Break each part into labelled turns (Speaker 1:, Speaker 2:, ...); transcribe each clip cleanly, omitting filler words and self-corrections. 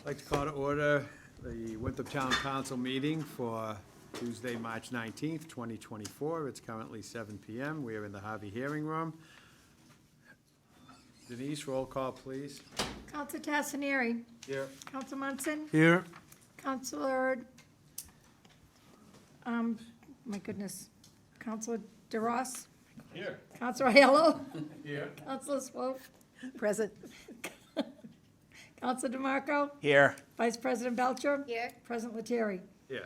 Speaker 1: I'd like to call to order the Winthrop Town Council meeting for Tuesday, March 19th, 2024. It's currently 7 PM. We are in the Harvey Hearing Room. Denise, roll call, please.
Speaker 2: Counselor Tassinari.
Speaker 1: Here.
Speaker 2: Counselor Munson.
Speaker 1: Here.
Speaker 2: Counselor, my goodness, Counselor DeRoss.
Speaker 1: Here.
Speaker 2: Counselor Aiello.
Speaker 1: Here.
Speaker 2: Counselor Swope. Present. Counselor DeMarco.
Speaker 3: Here.
Speaker 2: Vice President Belcher.
Speaker 4: Here.
Speaker 2: President Lettieri.
Speaker 1: Yeah.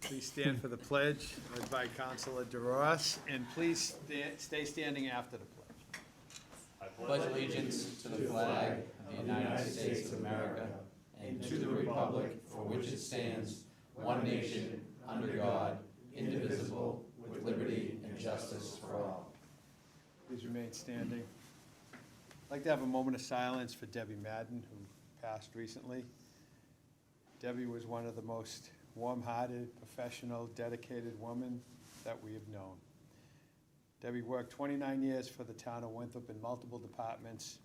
Speaker 1: Please stand for the pledge, led by Councilor DeRoss, and please stay standing after the pledge.
Speaker 5: Pledge allegiance to the flag of the United States of America and to the republic for which it stands, one nation, under God, indivisible, with liberty and justice for all.
Speaker 1: Please remain standing. I'd like to have a moment of silence for Debbie Madden, who passed recently. Debbie was one of the most warm-hearted, professional, dedicated women that we have known. Debbie worked 29 years for the town of Winthrop in multiple departments,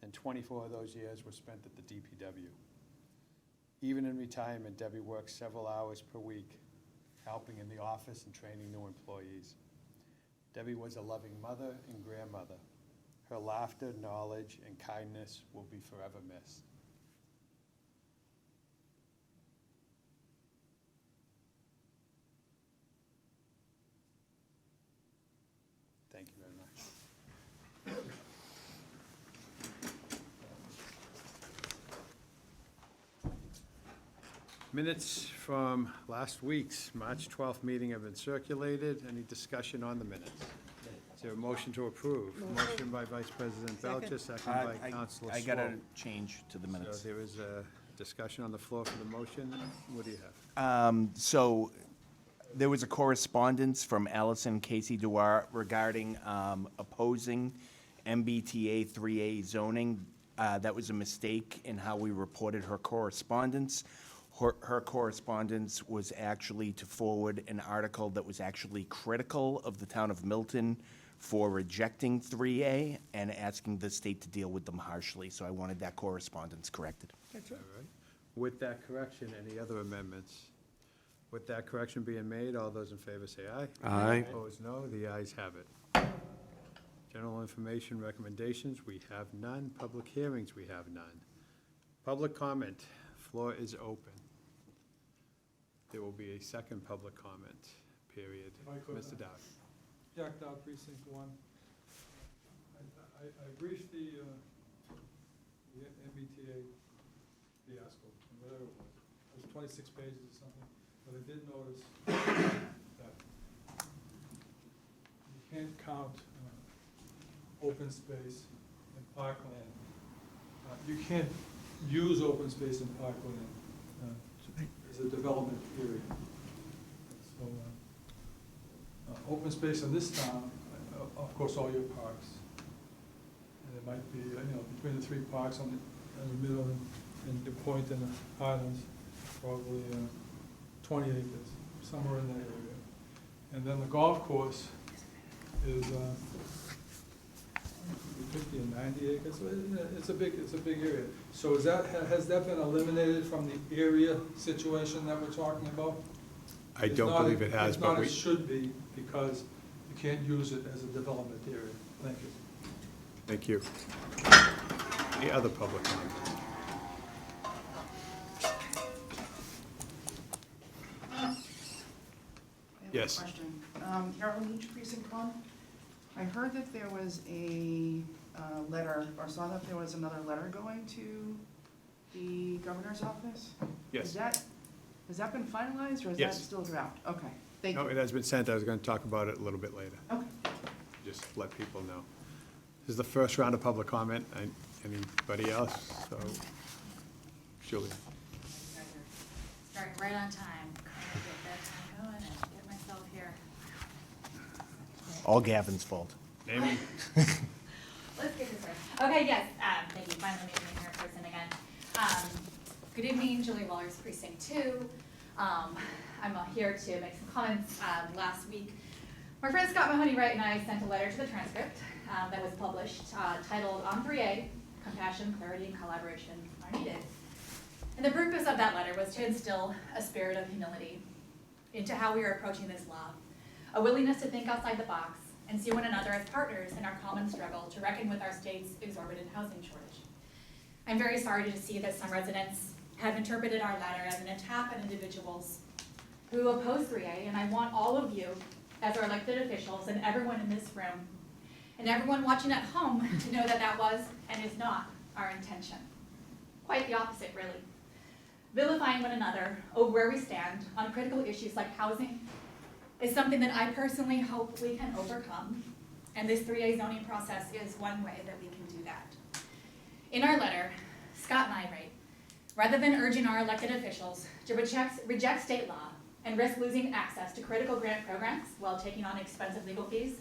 Speaker 1: and 24 of those years were spent at the DPW. Even in retirement, Debbie worked several hours per week, helping in the office and training new employees. Debbie was a loving mother and grandmother. Her laughter, knowledge, and kindness will be forever missed. Thank you very much. Minutes from last week's March 12th meeting have been circulated. Any discussion on the minutes? Is there a motion to approve? Motion by Vice President Belcher, second by Councilor
Speaker 3: I got a
Speaker 1: Swope.
Speaker 3: change to the
Speaker 1: So
Speaker 3: minutes.
Speaker 1: there is a discussion on the floor for the motion. What do you have?
Speaker 3: So there was a correspondence from Allison Casey Duarte regarding opposing MBTA 3A zoning. That was a mistake in how we reported her correspondence. Her correspondence was actually to forward an article that was actually critical of the town of Milton for rejecting 3A and asking the state to deal with them harshly. So I wanted that correspondence corrected.
Speaker 2: That's right.
Speaker 1: All right. With that correction, any other amendments? With that correction being made, all those in favor say aye.
Speaker 6: Aye.
Speaker 1: Opposed, no. The ayes have it. General information recommendations, we have none. Public hearings, we have none. Public comment, floor is open. There will be a second public comment period.
Speaker 7: If I could,
Speaker 1: Mr. Dow.
Speaker 7: Jack Dow, Precinct 1. I briefed the MBTA fiasco, whatever it was. It was 26 pages or something, but I did notice that you can't count open space and parkland. You can't use open space and parkland as a development area. So, open space in this town, of course, all your parks. And it might be, between the three parks in the middle and the point and the Highlands, probably 20 acres, somewhere in that area. And then the golf course is 50 and 90 acres, so it's a big area. So has that been eliminated from the area situation that we're talking about?
Speaker 1: I don't believe it has, but
Speaker 7: It's not,
Speaker 1: we,
Speaker 7: it should be, because you can't use it as a development area. Thank you.
Speaker 1: thank you. Any other public comment? Yes.
Speaker 4: Question. Carol Leach, Precinct 1. I heard that there was a letter, or saw that there was another letter going to the governor's office.
Speaker 1: Yes.
Speaker 4: Has that been finalized, or is that
Speaker 1: Yes.
Speaker 4: still draft? Okay, thank
Speaker 1: No,
Speaker 4: you.
Speaker 1: it has been sent. I was going to talk about it a little bit later.
Speaker 4: Okay.
Speaker 1: Just let people know. This is the first round of public comment. Anybody else? So, Julie.
Speaker 8: Starting right on time, trying to get that time going and get myself here.
Speaker 3: All Gavin's fault.
Speaker 1: Amy?
Speaker 8: Let's get this started. Okay, yes, thank you, finally meeting me here in person again. Good evening, Julie Wallers, Precinct 2. I'm here to make some comments. Last week, my friend Scott Mahoney-Wright and I sent a letter to the transcript that was published titled On 3A, Compassion, Clarity, and Collaboration Are Needed. And the purpose of that letter was to instill a spirit of humility into how we are approaching this law, a willingness to think outside the box and see one another as partners in our common struggle to reckon with our state's exorbitant housing shortage. I'm very sorry to see that some residents have interpreted our letter as an attack on individuals who oppose 3A, and I want all of you, as our elected officials, and everyone in this room, and everyone watching at home, to know that that was and is not our intention. Quite the opposite, really. Vilifying one another over where we stand on critical issues like housing is something that I personally hope we can overcome, and this 3A zoning process is one way that we can do that. In our letter, Scott and I write, rather than urging our elected officials to reject state law and risk losing access to critical grant programs while taking on expensive legal fees,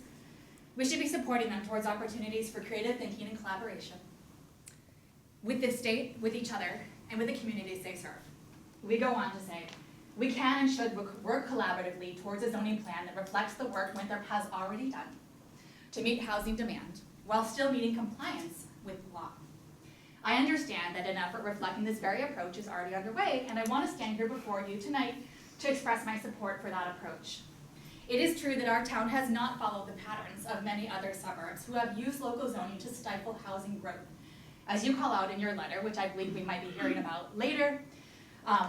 Speaker 8: we should be supporting them towards opportunities for creative thinking and collaboration with the state, with each other, and with the communities they serve. We go on to say, we can and should work collaboratively towards a zoning plan that reflects the work Winthrop has already done to meet housing demand while still meeting compliance with law. I understand that an effort reflecting this very approach is already underway, and I want to stand here before you tonight to express my support for that approach. It is true that our town has not followed the patterns of many other suburbs who have used local zoning to stifle housing growth. As you call out in your letter, which I believe we might be hearing about later,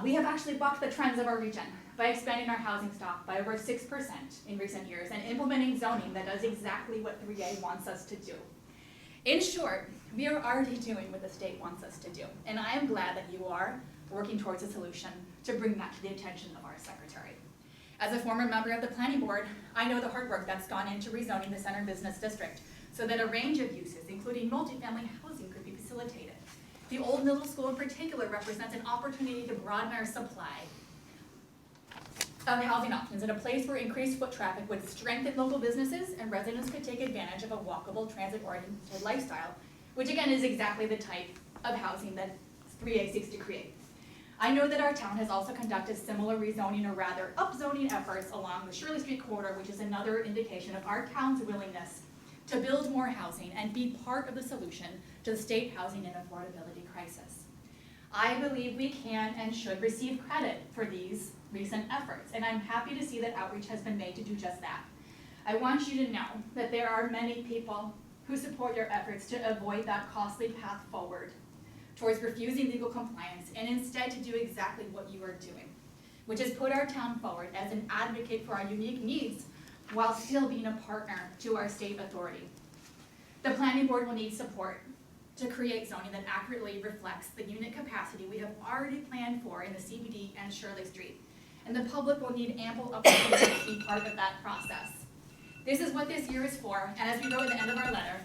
Speaker 8: we have actually bucked the trends of our region by expanding our housing stock by over 6% in recent years and implementing zoning that does exactly what 3A wants us to do. In short, we are already doing what the state wants us to do, and I am glad that you are working towards a solution to bring that to the attention of our secretary. As a former member of the planning board, I know the hard work that's gone into rezoning the Center Business District so that a range of uses, including multifamily housing, could be facilitated. The old middle school in particular represents an opportunity to broaden our supply of housing options in a place where increased foot traffic would strengthen local businesses and residents could take advantage of a walkable, transit-oriented lifestyle, which again is exactly the type of housing that 3A seeks to create. I know that our town has also conducted similar rezoning or rather upzoning efforts along the Shirley Street corridor, which is another indication of our town's willingness to build more housing and be part of the solution to the state housing and affordability crisis. I believe we can and should receive credit for these recent efforts, and I'm happy to see that outreach has been made to do just that. I want you to know that there are many people who support your efforts to avoid that costly path forward towards refusing legal compliance and instead to do exactly what you are doing, which is put our town forward as an advocate for our unique needs while still being a partner to our state authority. The planning board will need support to create zoning that accurately reflects the unit capacity we have already planned for in the CBD and Shirley Street. And the public will need ample opportunity to be part of that process. This is what this year is for, and as we wrote at the end of our letter,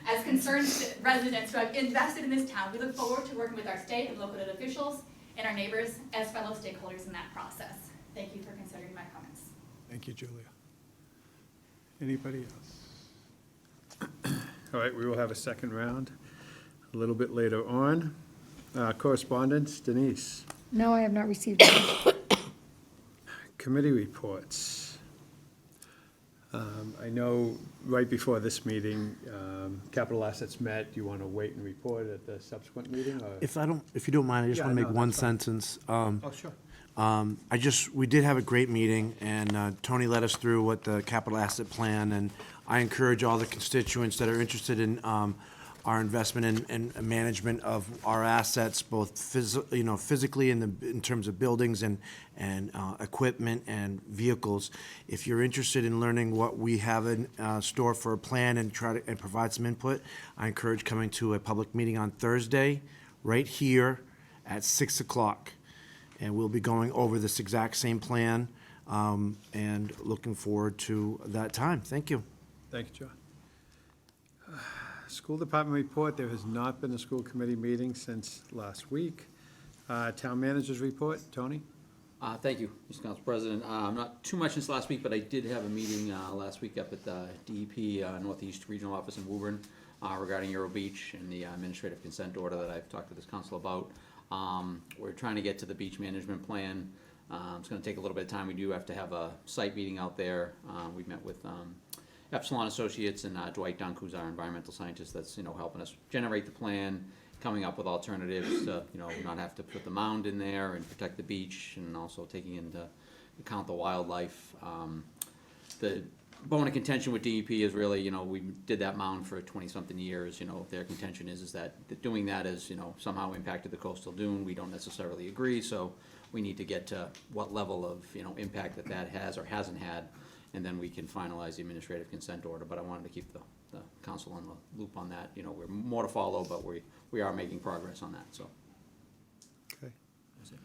Speaker 8: as concerned residents who have invested in this town, we look forward to working with our state and local officials and our neighbors as fellow stakeholders in that process. Thank you for considering my comments.
Speaker 1: Thank you, Julia. Anybody else? All right, we will have a second round a little bit later on. Correspondence, Denise.
Speaker 2: No, I have not received it.
Speaker 1: Committee reports. I know right before this meeting, capital assets met. Do you want to wait and report at the subsequent meeting? Or?
Speaker 6: If you don't mind, I just
Speaker 1: Yeah,
Speaker 6: want to
Speaker 1: no,
Speaker 6: make one
Speaker 1: that's fine.
Speaker 6: sentence.
Speaker 1: Oh, sure.
Speaker 6: We did have a great meeting, and Tony led us through what the capital asset plan, and I encourage all the constituents that are interested in our investment and management of our assets, both physically in terms of buildings and equipment and vehicles. If you're interested in learning what we have in store for a plan and try to provide some input, I encourage coming to a public meeting on Thursday, right here at 6 o'clock. And we'll be going over this exact same plan, and looking forward to that time. Thank you.
Speaker 1: Thank you, John. School department report, there has not been a school committee meeting since last week. Town managers report, Tony?
Speaker 5: Thank you, Mr. Council President. Not too much since last week, but I did have a meeting last week up at the DEP Northeast Regional Office in Woburn regarding Euro Beach and the administrative consent order that I've talked to this council about. We're trying to get to the beach management plan. It's going to take a little bit of time. We do have to have a site meeting out there. We met with Epsilon Associates and Dwight Dunk, who's our environmental scientist that's helping us generate the plan coming up with alternatives to, you know, not have to put the mound in there and protect the beach, and also taking into account the wildlife. The bone of contention with DEP is really, you know, we did that mound for 20-something years, you know, their contention is that doing that is, you know, somehow impacted the coastal dune. We don't necessarily agree, so we need to get to what level of, you know, impact that has or hasn't had, and then we can finalize the administrative consent order. But I wanted to keep the council on the loop on that. You know, we're more to follow, but we are making progress on that, so.
Speaker 1: Okay.
Speaker 5: That's it.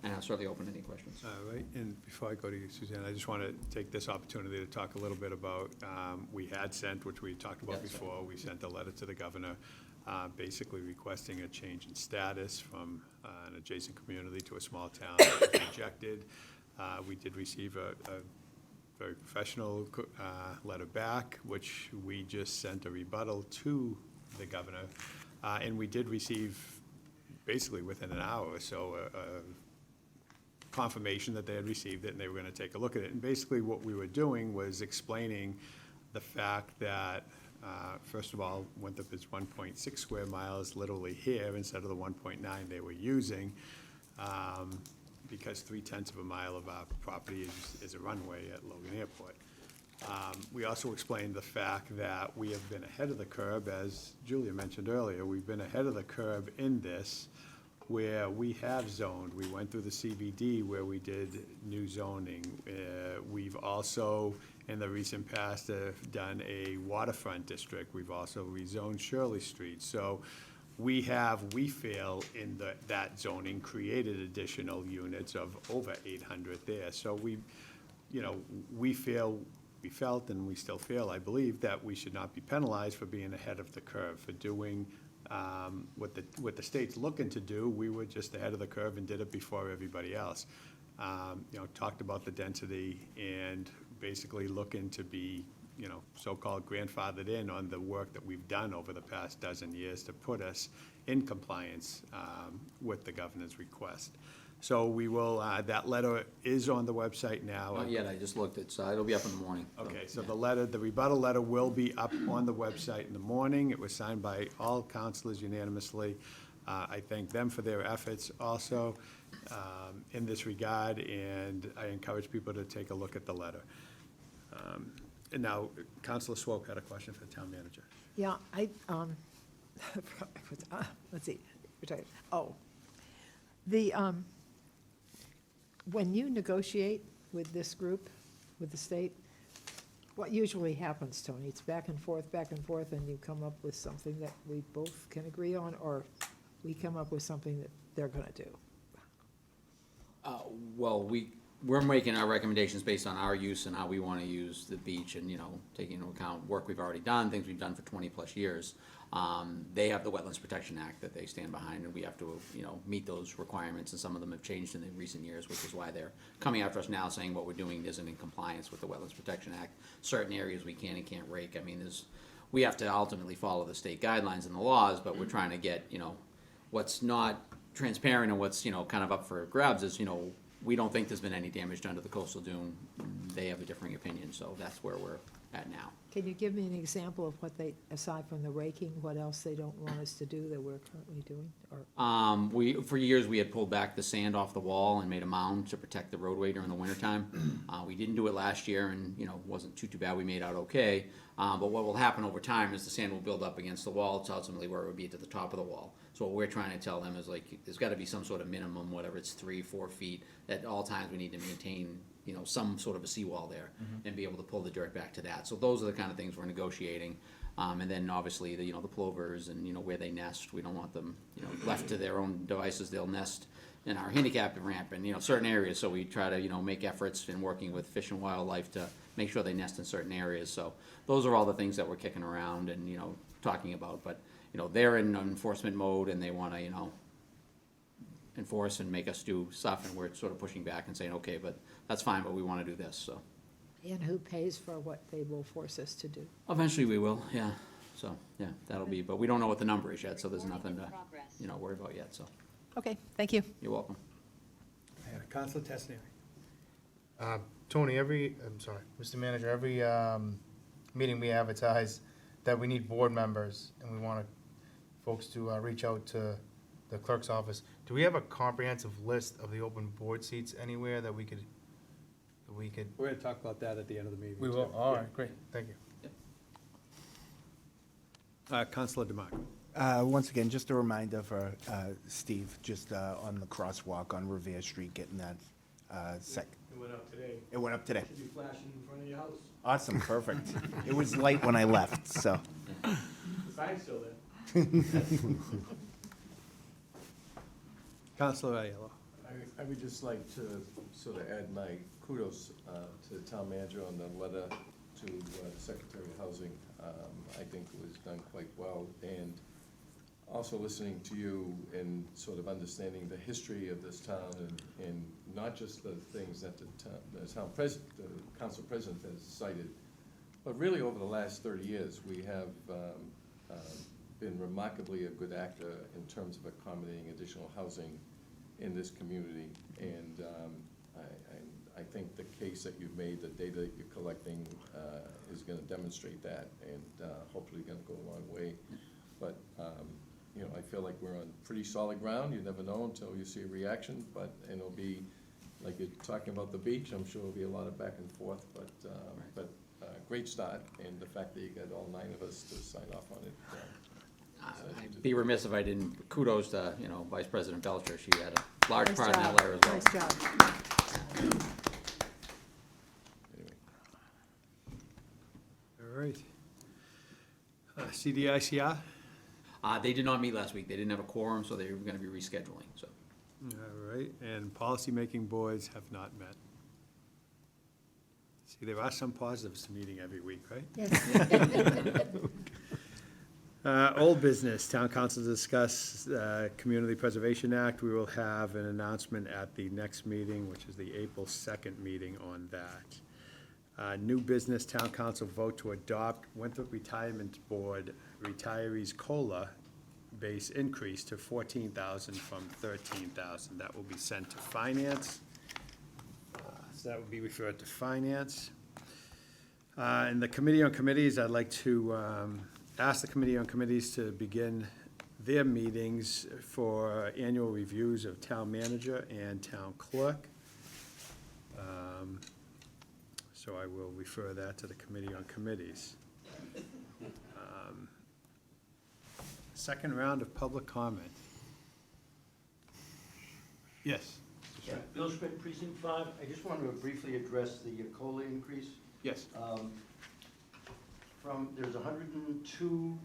Speaker 5: And I'll certainly open any questions.
Speaker 1: All right, and before I go to you, Suzanne, I just want to take this opportunity to talk a little bit about, we had sent, which we talked about
Speaker 5: Yes, sir.
Speaker 1: before, we sent a letter to the governor, basically requesting a change in status from an adjacent community to a small town that was rejected. We did receive a very professional letter back, which we just sent a rebuttal to the governor. And we did receive, basically within an hour or so, a confirmation that they had received it and they were gonna take a look at it. And basically what we were doing was explaining the fact that, first of all, Winthrop is 1.6 square miles literally here instead of the 1.9 they were using, because 3/10 of a mile of our property is a runway at Logan Airport. We also explained the fact that we have been ahead of the curve, as Julia mentioned earlier, we've been ahead of the curve in this, where we have zoned. We went through the CBD where we did new zoning. We've also, in the recent past, done a waterfront district. We've also rezoned Shirley Street. So we have, we feel, in that zoning, created additional units of over 800 there. So we, you know, we felt, and we still feel, I believe, that we should not be penalized for being ahead of the curve, for doing what the state's looking to do. We were just ahead of the curve and did it before everybody else. You know, talked about the density and basically looking to be, you know, so-called grandfathered in on the work that we've done over the past dozen years to put us in compliance with the governor's request. So we will, that letter is on the website now.
Speaker 5: Not yet, I just looked, it'll be up in the morning.
Speaker 1: Okay, so
Speaker 5: yeah.
Speaker 1: the letter, the rebuttal letter will be up on the website in the morning. It was signed by all councilors unanimously. I thank them for their efforts also in this regard, and I encourage people to take a look at the letter. And now, Councilor Swope had a question for the town manager.
Speaker 9: Yeah, let's see, when you negotiate with this group, with the state, what usually happens, Tony? It's back and forth, and you come up with something that we both can agree on, or we come up with something that they're gonna do?
Speaker 5: Well, we're making our recommendations based on our use and how we want to use the beach, and, you know, taking into account work we've already done, things we've done for 20-plus years. They have the Wetlands Protection Act that they stand behind, and we have to, you know, meet those requirements, and some of them have changed in the recent years, which is why they're coming after us now, saying what we're doing isn't in compliance with the Wetlands Protection Act. Certain areas we can and can't rake. I mean, we have to ultimately follow the state guidelines and the laws, but we're trying to get, you know, what's not transparent and what's, you know, kind of up for grabs is, you know, we don't think there's been any damage done to the coastal dune. They have a differing opinion, so that's where we're at now.
Speaker 9: Can you give me an example of what they, aside from the raking, what else they don't want us to do that we're currently doing, or?
Speaker 5: For years, we had pulled back the sand off the wall and made a mound to protect the roadway during the wintertime. We didn't do it last year, and, you know, wasn't too bad, we made out okay. But what will happen over time is the sand will build up against the wall to ultimately where it would be to the top of the wall. So what we're trying to tell them is, like, there's gotta be some sort of minimum, whatever it's 3-4 feet, at all times we need to maintain, you know, some sort of a seawall there and be able to pull the dirt back to that. So those are the kind of things we're negotiating. And then obviously, you know, the plovers and, you know, where they nest, we don't want them, you know, left to their own devices. They'll nest in our handicap ramp and, you know, certain areas. So we try to, you know, make efforts in working with Fish and Wildlife to make sure they nest in certain areas. So those are all the things that we're kicking around and, you know, talking about. But, you know, they're in enforcement mode and they want to, you know, enforce and make us do stuff, and we're sort of pushing back and saying, okay, but that's fine, but we want to do this, so.
Speaker 9: And who pays for what they will force us to do?
Speaker 5: Eventually we will, yeah, so, yeah, that'll be, but we don't know what the number is yet, so there's nothing to, you know, worry about yet, so,
Speaker 9: Okay, thank you.
Speaker 5: you're welcome.
Speaker 1: Councilor Tesnier.
Speaker 10: Tony, Mr. Manager, every meeting we advertise that we need board members, and we want to folks to reach out to the clerk's office. Do we have a comprehensive list of the open board seats anywhere that we could?
Speaker 1: We're gonna talk about that at the end of the meeting.
Speaker 10: We
Speaker 1: too.
Speaker 10: will, all right, great, thank you.
Speaker 1: Counselor DeMarco.
Speaker 3: Once again, just a reminder for Steve, just on the crosswalk on Revere Street, getting that
Speaker 11: It went up today.
Speaker 3: It went up today.
Speaker 11: Should be flashing in front of your house.
Speaker 3: Awesome, perfect. It was light when I left, so.
Speaker 11: The sign's still there.
Speaker 1: Counselor Aiello.
Speaker 12: I would just like to sort of add my kudos to the town manager on the letter to the Secretary of Housing. I think it was done quite well, and also listening to you and sort of understanding the history of this town and not just the things that the town president, the council president has cited, but really over the last 30 years, we have been remarkably a good actor in terms of accommodating additional housing in this community. And I think the case that you've made, the data that you're collecting is gonna demonstrate that, and hopefully gonna go a long way. But, you know, I feel like we're on pretty solid ground. You never know until you see a reaction, but, and it'll be, like you're talking about the beach, I'm sure there'll be a lot of back and forth, but great start, and the fact that you got all 9 of us to sign off on it.
Speaker 5: I'd be remiss if I didn't kudos to, you know, Vice President Belcher. She had a large
Speaker 9: Nice
Speaker 5: part in that
Speaker 9: job.
Speaker 5: letter as well.
Speaker 9: Nice job.
Speaker 12: Anyway.
Speaker 1: All right. CDICR?
Speaker 5: They did not meet last week. They didn't have a quorum, so they were gonna be rescheduling, so.
Speaker 1: All right, and policymaking boards have not met. See, there are some positives to meeting every week, right?
Speaker 2: Yes.
Speaker 1: Old business, town council to discuss Community Preservation Act. We will have an announcement at the next meeting, which is the April 2nd meeting on that. New business, town council vote to adopt Winthrop Retirement Board retirees COLA base increase to $14,000 from $13,000. That will be sent to finance. So that would be referred to finance. And the Committee on Committees, I'd like to ask the Committee on Committees to begin their meetings for annual reviews of town manager and town clerk. So I will refer that to the Committee on Committees. Second round of public comment. Yes?
Speaker 13: Yeah, Bill Schmidt, Precinct 5. I just wanted to briefly address the COLA increase.
Speaker 1: Yes.
Speaker 13: There's 102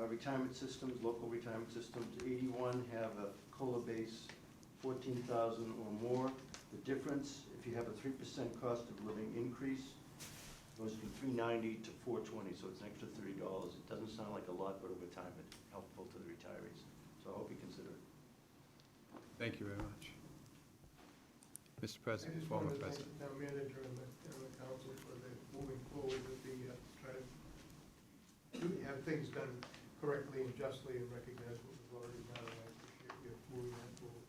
Speaker 13: retirement systems, local retirement systems. 81 have a COLA base 14,000 or more. The difference, if you have a 3% cost of living increase, goes from $390 to $420, so it's an extra $30. It doesn't sound like a lot, but over time it's helpful to the retirees. So I hope you consider it.
Speaker 1: Thank you very much. Mr. President, former President.
Speaker 11: I just wanted to thank the town manager and the council for the moving forward with the, trying to have things done correctly and justly and recognize what was already done, and I appreciate you moving that forward.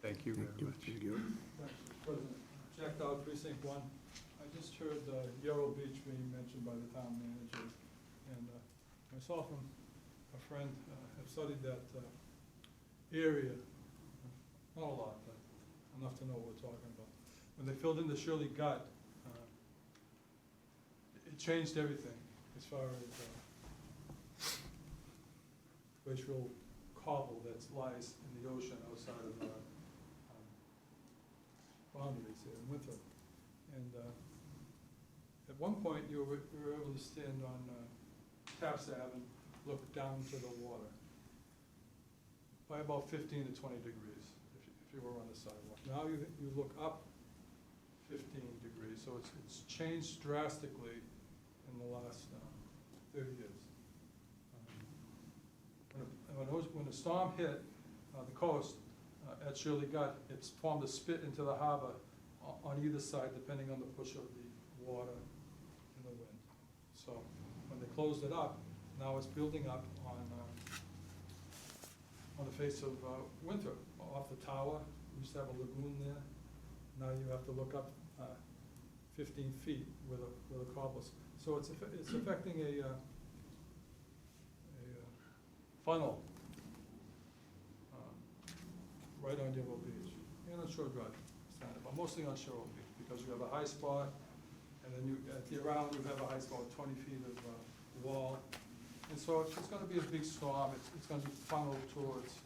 Speaker 1: Thank you very much.
Speaker 7: Mr. President, Jack Dow, Precinct 1. I just heard Yarrow Beach being mentioned by the town manager, and myself and a friend have studied that area, not a lot, but enough to know what we're talking about. When they filled in the Shirley Gut, it changed everything as far as glacial cobble that lies in the ocean outside of boundaries here in Winthrop. And at one point, we were able to stand on Taps Ave and look down to the water by about 15 to 20 degrees if you were on the sidewalk. Now you look up 15 degrees, so it's changed drastically in the last 30 years. When the storm hit the coast at Shirley Gut, it's formed a spit into the harbor on either side, depending on the push of the water and the wind. So when they closed it up, now it's building up on the face of Winthrop, off the tower. We used to have a lagoon there. Now you have to look up 15 feet where the cobble's. So it's affecting a funnel right on Deerfield Beach, and on Shore Drive, but mostly on Shore Beach, because you have a high spot, and then you, at the island, you have a high spot, 20 feet of wall. And so if it's gonna be a big storm, it's gonna be funneled towards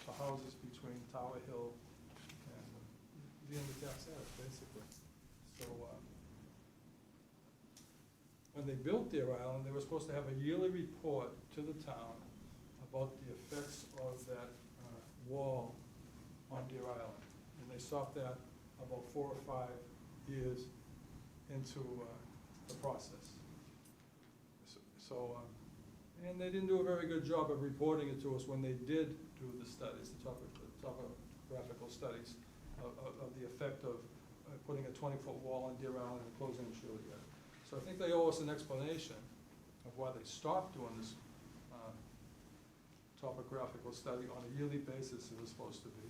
Speaker 7: the houses between Tower Hill and the end of Taps Ave, basically. So, when they built Deer Island, they were supposed to have a yearly report to the town about the effects of that wall on Deer Island. And they stopped that about 4 or 5 years into the process. So, and they didn't do a very good job of reporting it to us when they did do the studies, the topographical studies of the effect of putting a 20-foot wall on Deer Island and closing Shirley Gate. So I think they owe us an explanation of why they stopped doing this topographical study on a yearly basis it was supposed to be.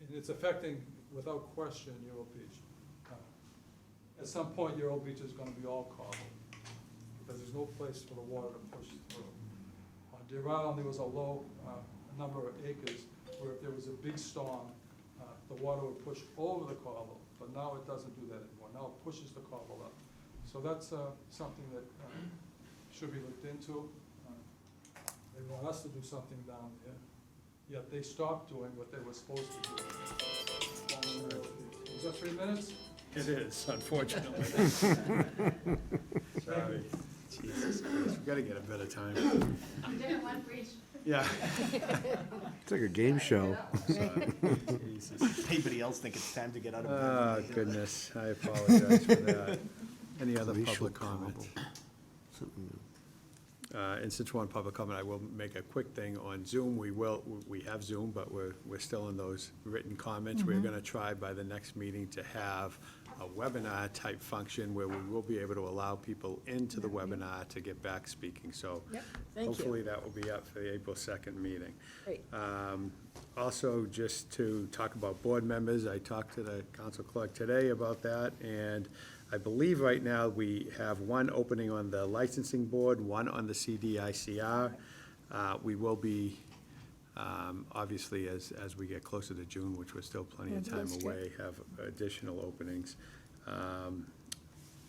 Speaker 7: And it's affecting, without question, Euro Beach. At some point, Euro Beach is gonna be all cobbled, because there's no place for the water to push through. On Deer Island, there was a low number of acres where if there was a big storm, the water would push over the cobble, but now it doesn't do that anymore. Now it pushes the cobble up. So that's something that should be looked into. They want us to do something down there, yet they stopped doing what they were supposed to do. Is that 3 minutes?
Speaker 1: It is, unfortunately. Sorry. Jesus Christ, we gotta get a better time.
Speaker 8: Different one for each.
Speaker 1: Yeah.
Speaker 6: It's like a game show.
Speaker 1: Jesus.
Speaker 3: Anybody else think it's time to get out of
Speaker 1: Oh,
Speaker 3: bed?
Speaker 1: goodness, I apologize for that. Any other
Speaker 6: Glacial
Speaker 1: public comments?
Speaker 6: Something new.
Speaker 1: In Situate public comment, I will make a quick thing on Zoom. We have Zoom, but we're still in those written comments. We're gonna try by the next meeting to have a webinar-type function where we will be able to allow people into the webinar to get back speaking. So
Speaker 9: Yep, thank you.
Speaker 1: hopefully that will be up for the April 2nd meeting.
Speaker 9: Great.
Speaker 1: Also, just to talk about board members, I talked to the council clerk today about that, and I believe right now we have one opening on the licensing board, one on the CDICR. We will be, obviously, as we get closer to June, which we're still plenty of time
Speaker 2: That's good.
Speaker 1: away, have additional openings.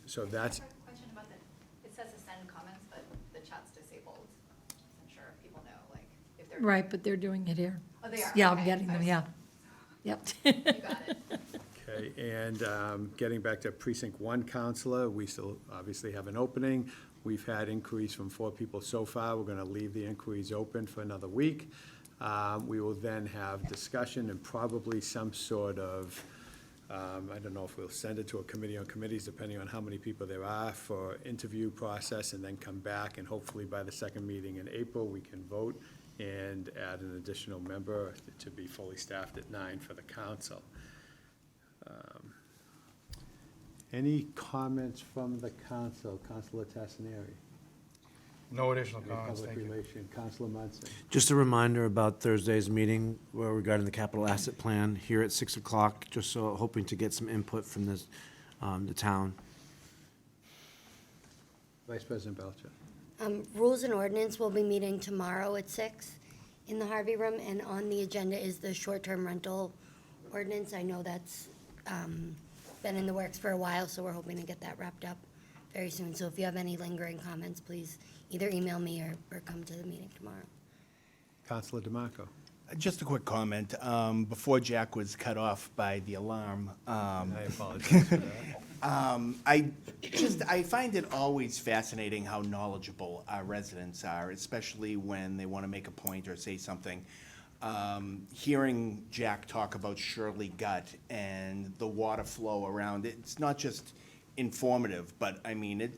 Speaker 1: So that's,
Speaker 8: Question about it says to send comments, but the chat's disabled. I'm sure if people know, like, if they're.
Speaker 2: Right, but they're doing it here.
Speaker 8: Oh, they are?
Speaker 2: Yeah, I'm
Speaker 8: Okay.
Speaker 2: getting them, yeah. Yep.
Speaker 8: You got it.
Speaker 1: okay, and getting back to precinct 1 counselor, we still obviously have an opening. We've had inquiries from 4 people so far. We're gonna leave the inquiries open for another week. We will then have discussion and probably some sort of, I don't know if we'll send it to a committee on committees, depending on how many people there are for interview process, and then come back, and hopefully by the second meeting in April, we can vote and add an additional member to be fully staffed at 9 for the council. Any comments from the council? Councilor Tassinari?
Speaker 10: No additional comments,
Speaker 1: Public
Speaker 10: thank you.
Speaker 1: Relation, Councilor Munson?
Speaker 6: Just a reminder about Thursday's meeting regarding the capital asset plan here at 6 o'clock, just so hoping to get some input from this, the town.
Speaker 1: Vice President Belcher?
Speaker 14: Rules and Ordinance will be meeting tomorrow at 6 in the Harvey Room, and on the agenda is the short-term rental ordinance. I know that's been in the works for a while, so we're hoping to get that wrapped up very soon. So if you have any lingering comments, please either email me or come to the meeting tomorrow.
Speaker 1: Councilor DeMarco?
Speaker 3: Just a quick comment. Before Jack was cut off by the alarm,
Speaker 1: I apologize for that.
Speaker 3: I find it always fascinating how knowledgeable our residents are, especially when they want to make a point or say something. Hearing Jack talk about Shirley Gut and the water flow around, it's not just informative, but I mean,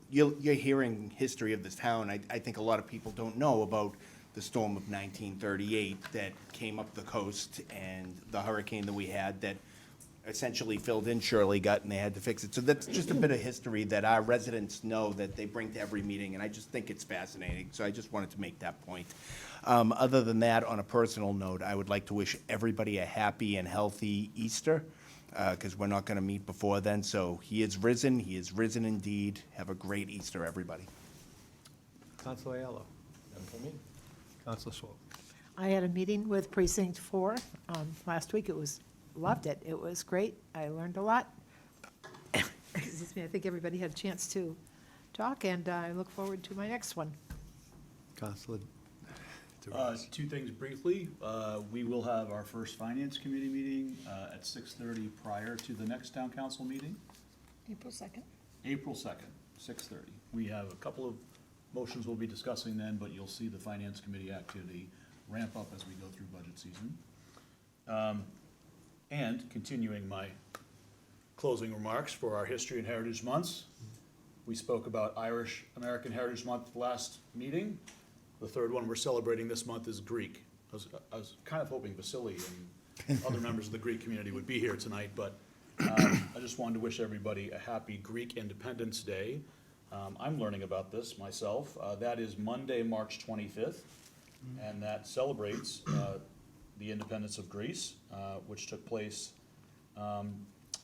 Speaker 3: you're hearing history of this town. I think a lot of people don't know about the storm of 1938 that came up the coast and the hurricane that we had that essentially filled in Shirley Gut and they had to fix it. So that's just a bit of history that our residents know that they bring to every meeting, and I just think it's fascinating. So I just wanted to make that point. Other than that, on a personal note, I would like to wish everybody a happy and healthy Easter, because we're not going to meet before then. So he is risen indeed. Have a great Easter, everybody.
Speaker 1: Councilor Aiello?
Speaker 12: None for me.
Speaker 1: Councilor Swope?
Speaker 9: I had a meeting with Precinct 4 last week. Loved it. It was great. I learned a lot. Excuse me, I think everybody had a chance to talk, and I look forward to my next one.
Speaker 1: Counselor
Speaker 15: Two things briefly. We will have our first Finance Committee meeting at 6:30 prior to the next Town Council meeting,
Speaker 2: April 2nd.
Speaker 15: April 2nd, 6:30. We have a couple of motions we'll be discussing then, but you'll see the Finance Committee activity ramp up as we go through budget season. And continuing my closing remarks for our History and Heritage Months, we spoke about Irish American Heritage Month last meeting. The third one we're celebrating this month is Greek. I was kind of hoping Vasily and other members of the Greek community would be here tonight, but I just wanted to wish everybody a happy Greek Independence Day. I'm learning about this myself. That is Monday, March 25th, and that celebrates the independence of Greece, which took place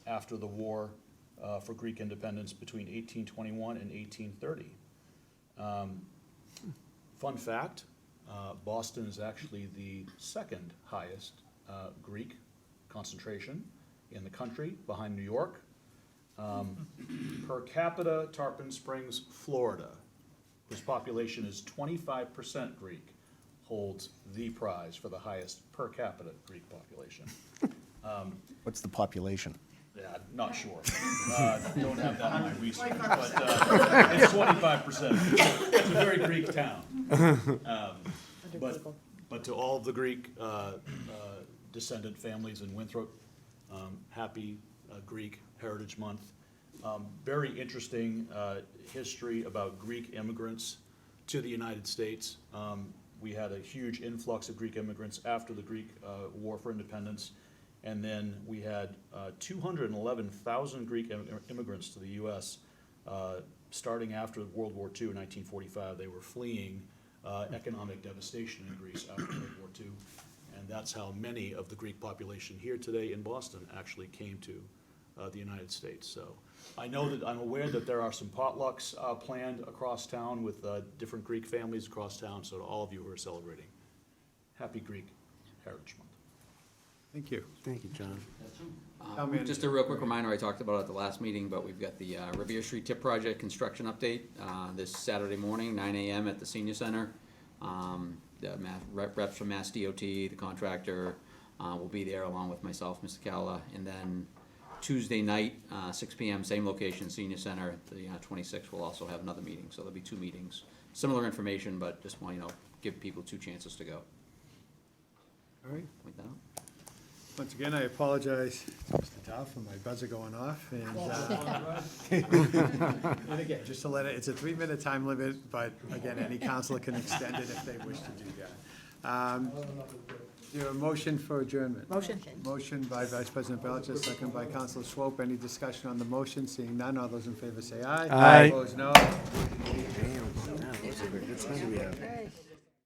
Speaker 15: after the war for Greek independence between 1821 and 1830. Fun fact, Boston is actually the second highest Greek concentration in the country, behind New York. Per capita, Tarpon Springs, Florida, whose population is 25% Greek, holds the prize for the highest per capita Greek population.
Speaker 3: What's the population?
Speaker 15: Yeah, not sure. Don't have that in my research, but it's 25%. It's a very Greek town. But to all of the Greek descendant families in Winthrop, happy Greek Heritage Month. Very interesting history about Greek immigrants to the United States. We had a huge influx of Greek immigrants after the Greek War for Independence. And then we had 211,000 Greek immigrants to the U.S. Starting after World War II in 1945. They were fleeing economic devastation in Greece after World War II. And that's how many of the Greek population here today in Boston actually came to the United States. So I'm aware that there are some potlucks planned across town with different Greek families across town. So to all of you who are celebrating, happy Greek Heritage Month.
Speaker 1: Thank you.
Speaker 6: Thank you, John.
Speaker 5: Just a real quick reminder, I talked about it at the last meeting, but we've got the Revere Street Tip Project construction update this Saturday morning, 9 a.m. at the Senior Center. The reps from Mass DOT, the contractor, will be there along with myself, Mr. Calla, and then Tuesday night, 6 p.m., same location, Senior Center, the 26th, will also have another meeting, so there'll be two meetings. Similar information, but just want, give people two chances to go.
Speaker 1: All right.
Speaker 5: Point that out.
Speaker 1: Once again, I apologize, Mr. Dow, for my buzzer going off, and and again, just to let it, it's a 3-minute time limit, but again, any counselor can extend it if they wish to do that. You have a motion for adjournment?
Speaker 9: Motion.
Speaker 1: Motion by Vice President Belcher, second by Counselor Swope. Any discussion on the motion? Seeing none, all those in favor say aye.
Speaker 6: Aye.
Speaker 1: Opposed, no.
Speaker 6: Damn, that's a good time we have.
Speaker 9: Okay.